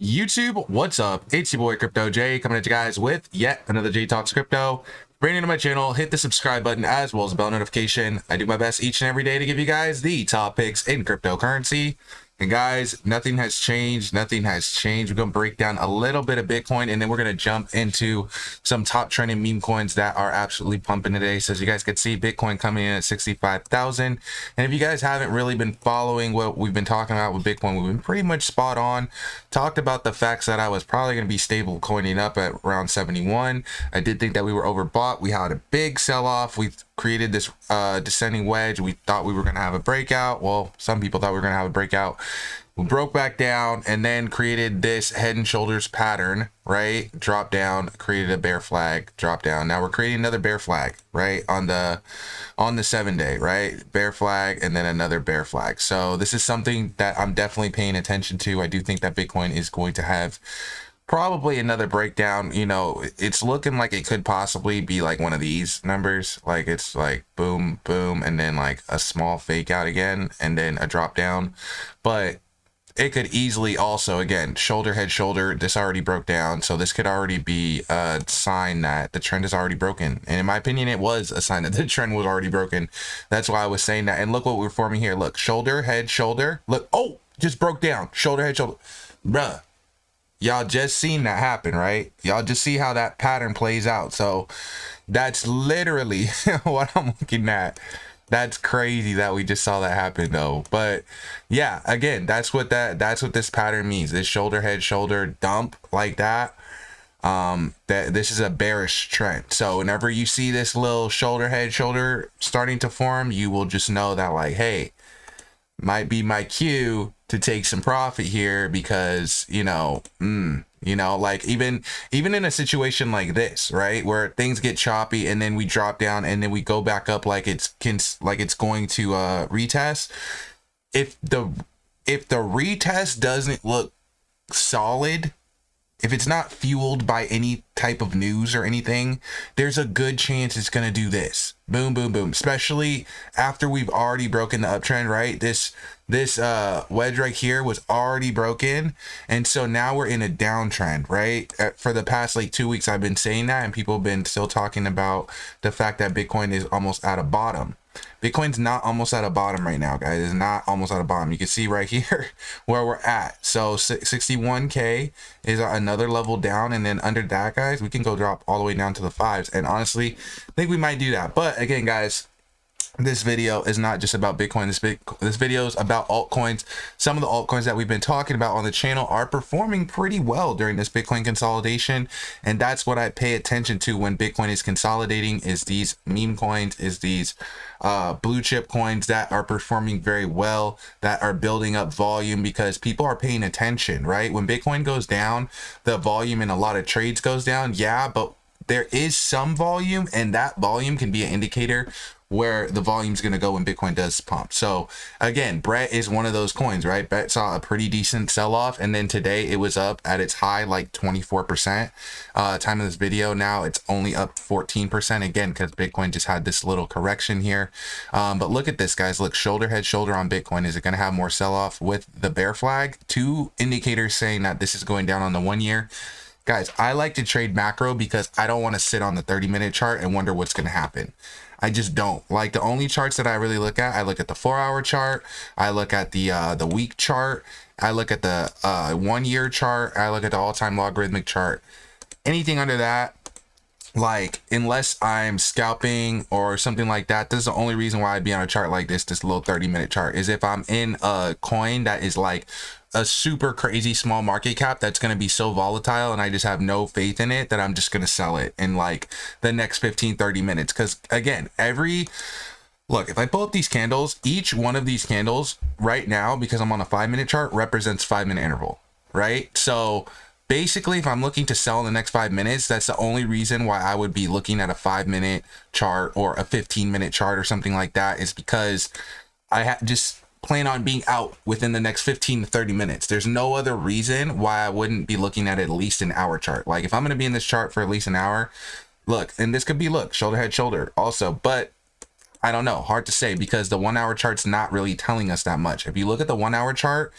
YouTube, what's up? It's your boy Crypto J coming at you guys with yet another J Talks Crypto. Brand new to my channel, hit the subscribe button as well as the bell notification. I do my best each and every day to give you guys the top picks in cryptocurrency. And guys, nothing has changed. Nothing has changed. We're going to break down a little bit of Bitcoin, and then we're going to jump into some top trending meme coins that are absolutely pumping today. So as you guys can see, Bitcoin coming in at 65,000. And if you guys haven't really been following what we've been talking about with Bitcoin, we've been pretty much spot on. Talked about the facts that I was probably going to be stable coining up at around 71. I did think that we were overbought. We had a big sell-off. We created this descending wedge. We thought we were going to have a breakout. Well, some people thought we were going to have a breakout. We broke back down and then created this head and shoulders pattern, right? Drop down, created a bear flag, drop down. Now we're creating another bear flag, right? On the 7-day, right? Bear flag and then another bear flag. So this is something that I'm definitely paying attention to. I do think that Bitcoin is going to have probably another breakdown. You know, it's looking like it could possibly be like one of these numbers, like it's like boom boom and then like a small fake out again and then a drop down. But it could easily also, again, shoulder, head, shoulder, this already broke down, so this could already be a sign that the trend is already broken. And in my opinion, it was a sign that the trend was already broken. That's why I was saying that. And look what we're forming here. Look, shoulder, head, shoulder. Look, oh, just broke down. Shoulder, head, shoulder. Bruh. Y'all just seen that happen, right? Y'all just see how that pattern plays out. So that's literally what I'm looking at. That's crazy that we just saw that happen though. But yeah, again, that's what this pattern means. This shoulder, head, shoulder dump like that. That this is a bearish trend. So whenever you see this little shoulder, head, shoulder starting to form, you will just know that like, hey, might be my cue to take some profit here because, you know, like even in a situation like this, right, where things get choppy and then we drop down and then we go back up like it's going to retest. If the retest doesn't look solid, if it's not fueled by any type of news or anything, there's a good chance it's going to do this. Boom, boom, boom. Especially after we've already broken the uptrend, right? This wedge right here was already broken. And so now we're in a downtrend, right? For the past like 2 weeks, I've been saying that and people have been still talking about the fact that Bitcoin is almost at a bottom. Bitcoin's not almost at a bottom right now, guys. It's not almost at a bottom. You can see right here where we're at. So 61K is another level down. And then under that, guys, we can go drop all the way down to the fives. And honestly, I think we might do that. But again, guys, this video is not just about Bitcoin. This video is about altcoins. Some of the altcoins that we've been talking about on the channel are performing pretty well during this Bitcoin consolidation, and that's what I pay attention to when Bitcoin is consolidating, is these meme coins, is these blue chip coins that are performing very well, that are building up volume because people are paying attention, right? When Bitcoin goes down, the volume in a lot of trades goes down, yeah, but there is some volume, and that volume can be an indicator where the volume is going to go when Bitcoin does pump. So again, Brett is one of those coins, right? Brett saw a pretty decent sell-off, and then today it was up at its high like 24%. Time of this video now it's only up 14% again because Bitcoin just had this little correction here. But look at this, guys. Look, shoulder, head, shoulder on Bitcoin. Is it going to have more sell-off with the bear flag? Two indicators saying that this is going down on the 1 year. Guys, I like to trade macro because I don't want to sit on the 30-minute chart and wonder what's going to happen. I just don't. Like, the only charts that I really look at, I look at the 4-hour chart, I look at the week chart, I look at the 1 year chart, I look at the all-time logarithmic chart. Anything under that, like, unless I'm scalping or something like that, this is the only reason why I'd be on a chart like this little 30-minute chart, is if I'm in a coin that is like a super crazy small market cap that's going to be so volatile and I just have no faith in it, that I'm just going to sell it in like the next 15-30 minutes. Because again, look, if I pull up these candles, each one of these candles right now, because I'm on a 5-minute chart, represents 5-minute interval, right? So basically, if I'm looking to sell in the next 5 minutes, that's the only reason why I would be looking at a 5-minute chart or a 15-minute chart or something like that, is because I just plan on being out within the next 15 to 30 minutes. There's no other reason why I wouldn't be looking at least an hour chart. Like, if I'm going to be in this chart for at least an hour, look, and this could be, look, shoulder, head, shoulder also, but I don't know, hard to say because the 1 hour chart's not really telling us that much. If you look at the 1 hour chart,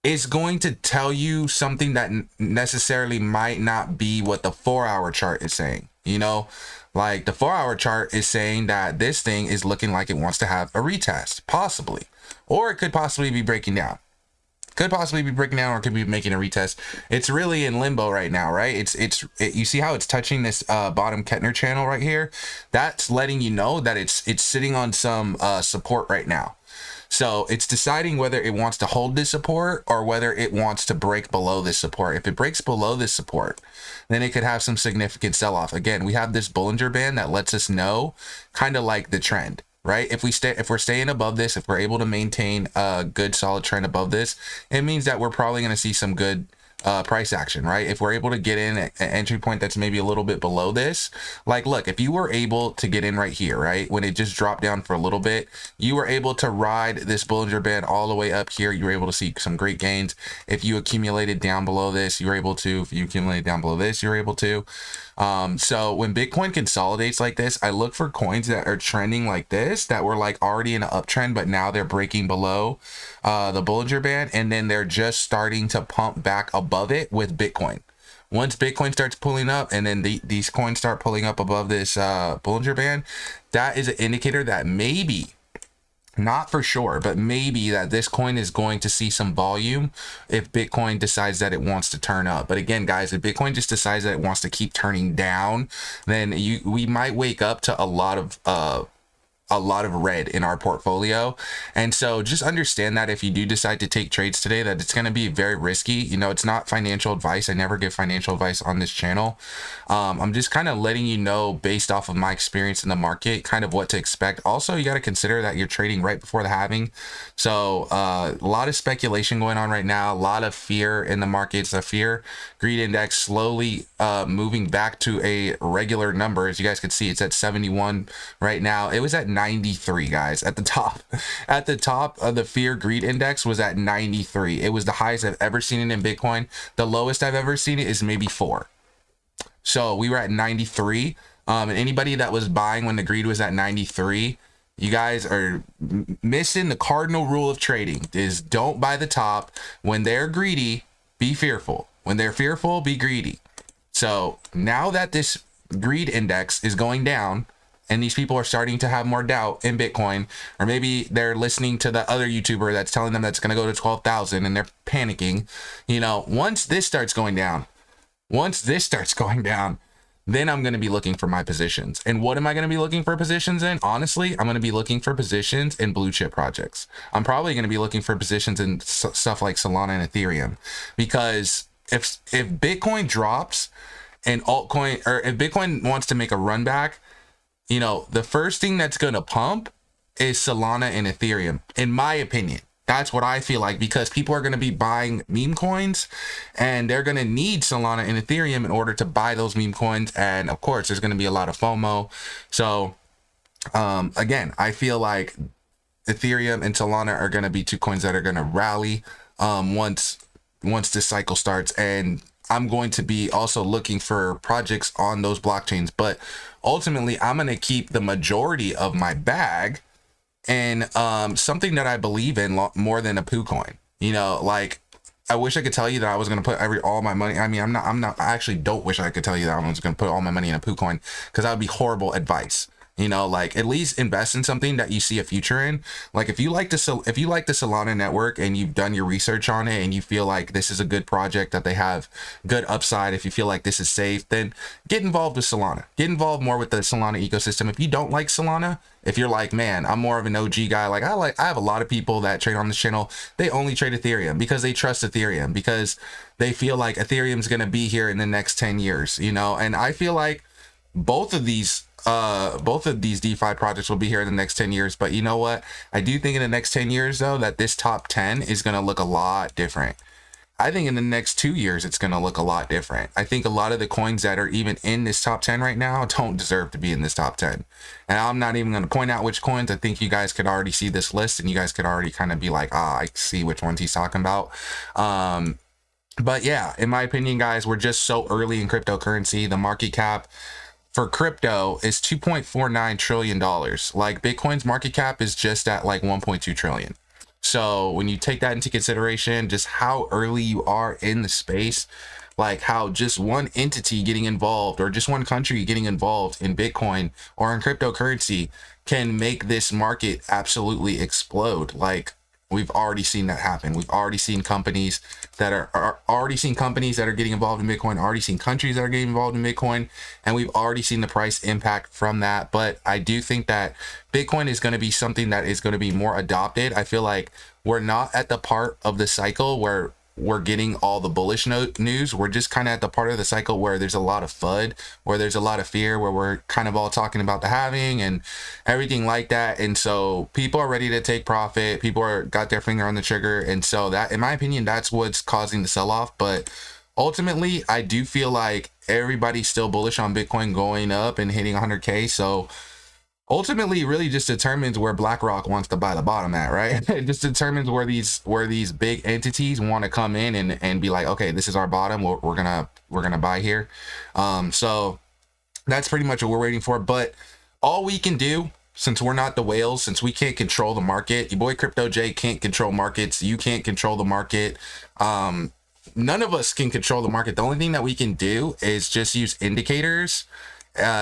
it's going to tell you something that necessarily might not be what the 4-hour chart is saying. You know, like the 4-hour chart is saying that this thing is looking like it wants to have a retest, possibly, or it could possibly be breaking down. Could possibly be breaking down, or could be making a retest. It's really in limbo right now, right? You see how it's touching this bottom Kettner channel right here? That's letting you know that it's sitting on some support right now. So it's deciding whether it wants to hold this support or whether it wants to break below this support. If it breaks below this support, then it could have some significant sell-off. Again, we have this Bollinger Band that lets us know kind of like the trend, right? If we're staying above this, if we're able to maintain a good solid trend above this, it means that we're probably going to see some good price action, right? If we're able to get in at an entry point that's maybe a little bit below this, like, look, if you were able to get in right here, right, when it just dropped down for a little bit, you were able to ride this Bollinger Band all the way up here. You were able to see some great gains. If you accumulated down below this, you were able to. If you accumulated down below this, you were able to. So when Bitcoin consolidates like this, I look for coins that are trending like this, that were like already in an uptrend, but now they're breaking below the Bollinger Band, and then they're just starting to pump back above it with Bitcoin. Once Bitcoin starts pulling up, and then these coins start pulling up above this Bollinger Band, that is an indicator that maybe, not for sure, but maybe that this coin is going to see some volume if Bitcoin decides that it wants to turn up. But again, guys, if Bitcoin just decides that it wants to keep turning down, then we might wake up to a lot of red in our portfolio. And so just understand that if you do decide to take trades today, that it's going to be very risky. You know, it's not financial advice. I never give financial advice on this channel. I'm just kind of letting you know, based off of my experience in the market, kind of what to expect. Also, you got to consider that you're trading right before the halving. So a lot of speculation going on right now, a lot of fear in the markets. The fear greed index slowly moving back to a regular number. As you guys can see, it's at 71 right now. It was at 93, guys, at the top. At the top of the fear greed index was at 93. It was the highest I've ever seen it in Bitcoin. The lowest I've ever seen it is maybe 4. So we were at 93. And anybody that was buying when the greed was at 93, you guys are missing the cardinal rule of trading, is don't buy the top. When they're greedy, be fearful. When they're fearful, be greedy. So now that this greed index is going down, and these people are starting to have more doubt in Bitcoin, or maybe they're listening to the other YouTuber that's telling them that's going to go to 12,000 and they're panicking, you know, once this starts going down, then I'm going to be looking for my positions. And what am I going to be looking for positions in? Honestly, I'm going to be looking for positions in blue chip projects. I'm probably going to be looking for positions in stuff like Solana and Ethereum, because if Bitcoin drops and altcoin, or if Bitcoin wants to make a run back, you know, the first thing that's going to pump is Solana and Ethereum, in my opinion. That's what I feel like, because people are going to be buying meme coins, and they're going to need Solana and Ethereum in order to buy those meme coins. And of course, there's going to be a lot of FOMO. So again, I feel like Ethereum and Solana are going to be two coins that are going to rally once this cycle starts. And I'm going to be also looking for projects on those blockchains, but ultimately I'm going to keep the majority of my bag and something that I believe in more than a poo coin. You know, like, I wish I could tell you that I was going to put all my money. I mean, I actually don't wish I could tell you that I was going to put all my money in a poo coin, because that would be horrible advice. You know, like, at least invest in something that you see a future in. Like, if you like the Solana network and you've done your research on it and you feel like this is a good project, that they have good upside, if you feel like this is safe, then get involved with Solana. Get involved more with the Solana ecosystem. If you don't like Solana, if you're like, man, I'm more of an OG guy, like I have a lot of people that trade on this channel, they only trade Ethereum because they trust Ethereum, because they feel like Ethereum's going to be here in the next 10 years, you know. And I feel like both of these DeFi projects will be here in the next 10 years. But you know what? I do think in the next 10 years, though, that this top 10 is going to look a lot different. I think in the next 2 years, it's going to look a lot different. I think a lot of the coins that are even in this top 10 right now don't deserve to be in this top 10. And I'm not even going to point out which coins. I think you guys could already see this list, and you guys could already kind of be like, I see which ones he's talking about. But yeah, in my opinion, guys, we're just so early in cryptocurrency. The market cap for crypto is $2.49 trillion. Like, Bitcoin's market cap is just at like 1.2 trillion. So when you take that into consideration, just how early you are in the space, like how just one entity getting involved or just one country getting involved in Bitcoin or in cryptocurrency can make this market absolutely explode. Like we've already seen that happen. We've already seen companies that are already seen companies that are getting involved in Bitcoin, already seen countries that are getting involved in Bitcoin, and we've already seen the price impact from that. But I do think that Bitcoin is going to be something that is going to be more adopted. I feel like we're not at the part of the cycle where we're getting all the bullish news. We're just kind of at the part of the cycle where there's a lot of FUD, where there's a lot of fear, where we're kind of all talking about the halving and everything like that. And so people are ready to take profit. People are got their finger on the trigger. And so that, in my opinion, that's what's causing the sell-off. But ultimately, I do feel like everybody's still bullish on Bitcoin going up and hitting 100K. So ultimately, it really just determines where BlackRock wants to buy the bottom at, right? It just determines where these big entities want to come in and be like, okay, this is our bottom. We're gonna buy here. So that's pretty much what we're waiting for. But all we can do, since we're not the whales, since we can't control the market, your boy Crypto J can't control markets. You can't control the market. None of us can control the market. The only thing that we can do is just use indicators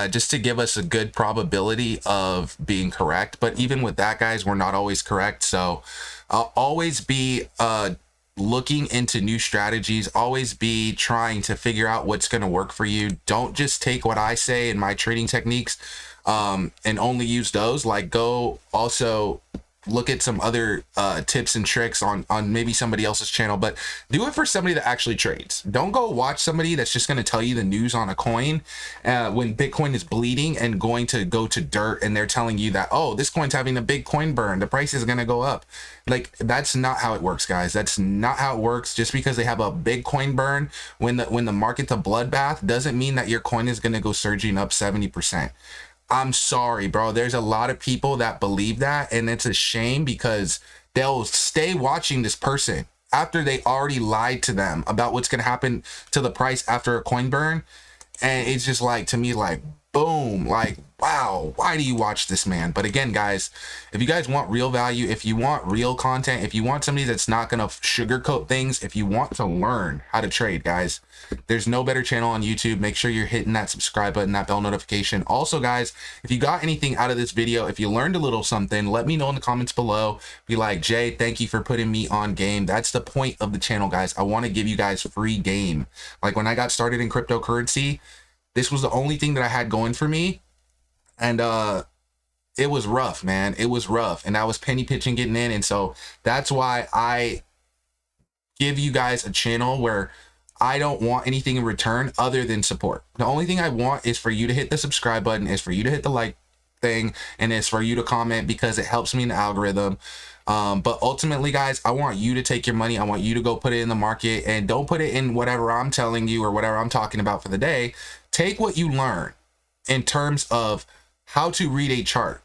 just to give us a good probability of being correct. But even with that, guys, we're not always correct. So I'll always be looking into new strategies, always be trying to figure out what's going to work for you. Don't just take what I say in my trading techniques and only use those. Like, go also look at some other tips and tricks on maybe somebody else's channel, but do it for somebody that actually trades. Don't go watch somebody that's just going to tell you the news on a coin when Bitcoin is bleeding and going to go to dirt, and they're telling you that, oh, this coin's having a big coin burn, the price is going to go up. Like, that's not how it works, guys. That's not how it works. Just because they have a big coin burn when the market's a bloodbath doesn't mean that your coin is going to go surging up 70%. I'm sorry, bro. There's a lot of people that believe that, and it's a shame because they'll stay watching this person after they already lied to them about what's going to happen to the price after a coin burn. And it's just like, to me, like, boom, like, wow, why do you watch this man? But again, guys, if you guys want real value, if you want real content, if you want somebody that's not going to sugarcoat things, if you want to learn how to trade, guys, there's no better channel on YouTube. Make sure you're hitting that subscribe button, that bell notification. Also, guys, if you got anything out of this video, if you learned a little something, let me know in the comments below. Be like, Jay, thank you for putting me on game. That's the point of the channel, guys. I want to give you guys free game. Like, when I got started in cryptocurrency, this was the only thing that I had going for me. And it was rough, man. It was rough. And I was penny pitching getting in. And so that's why I give you guys a channel where I don't want anything in return other than support. The only thing I want is for you to hit the subscribe button, is for you to hit the like thing, and is for you to comment, because it helps me in the algorithm. But ultimately, guys, I want you to take your money. I want you to go put it in the market, and don't put it in whatever I'm telling you or whatever I'm talking about for the day. Take what you learn in terms of how to read a chart.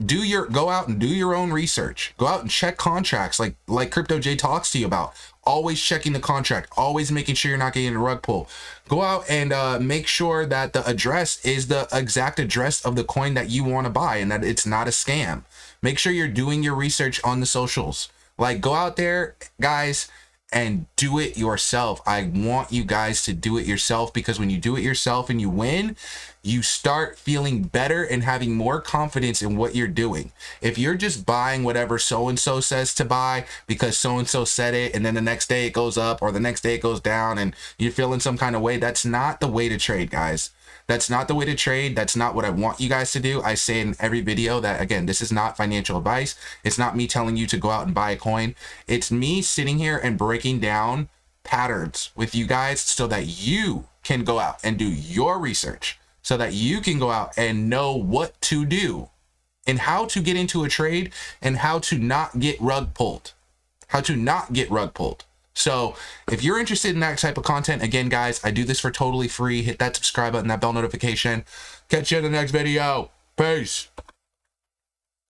Go out and do your own research. Go out and check contracts like Crypto J talks to you about. Always checking the contract, always making sure you're not getting a rug pull. Go out and make sure that the address is the exact address of the coin that you want to buy and that it's not a scam. Make sure you're doing your research on the socials. Like, go out there, guys, and do it yourself. I want you guys to do it yourself, because when you do it yourself and you win, you start feeling better and having more confidence in what you're doing. If you're just buying whatever so-and-so says to buy because so-and-so said it, and then the next day it goes up or the next day it goes down and you're feeling some kind of way, that's not the way to trade, guys. That's not the way to trade. That's not what I want you guys to do. I say in every video that, again, this is not financial advice. It's not me telling you to go out and buy a coin. It's me sitting here and breaking down patterns with you guys so that you can go out and do your research, so that you can go out and know what to do and how to get into a trade and how to not get rug pulled. How to not get rug pulled. So if you're interested in that type of content, again, guys, I do this for totally free. Hit that subscribe button, that bell notification. Catch you in the next video. Peace.